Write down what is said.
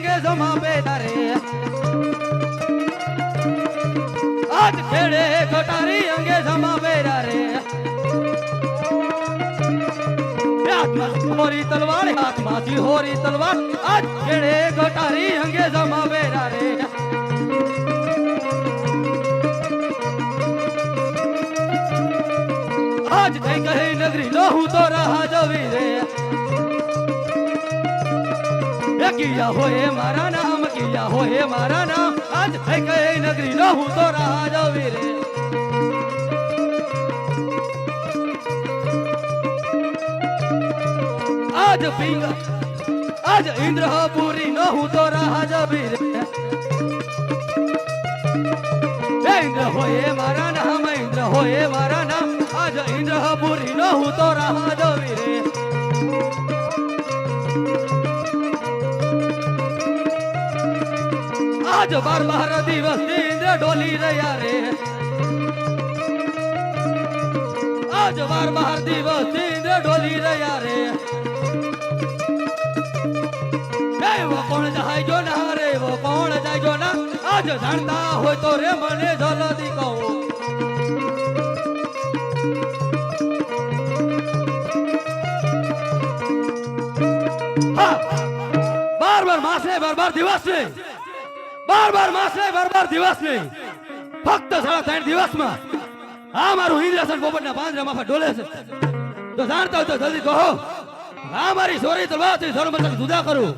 અંગે જમા બેઠા રે આજ ખેડે ઘટારી અંગે જમા બેઠા રે હાથમાં હોરી તલવાર હાથમાં હોરી તલવાર આજ ખેડે ઘટારી અંગે જમા બેઠા રે आज कहीं कहीं नगरी लहू तो रहा जवी रे किया होए मारा नाम किया होए मारा नाम आज कहीं कहीं नगरी लहू तो रहा जवी रे आज पिंगा आज इंद्रपुरी लहू तो रहा जवी रे इंद्र होए मारा नाम इंद्र होए मारा नाम आज इंद्रपुरी नो हूँ तो रहा जवी रे आज 12 दिवस इंद्र डोली रया रे आज 12 दिवस इंद्र डोली रया रे वो कौन जाए जो ना रे वो कौन जाए जो ना आज जानता हो तो रे मने जल्दी कहो बार मासे बार दिवस नहीं बार मासे बार दिवस नहीं फक्त 3.5 दिवस में हाँ मारू इंद्रसन पोपट ना પાંદરા માફા ડોલે છે તો જાણતા હોય તો જલ્દી કહો હા મારી સોરી તલવારથી સર્વમતક જુદા કરું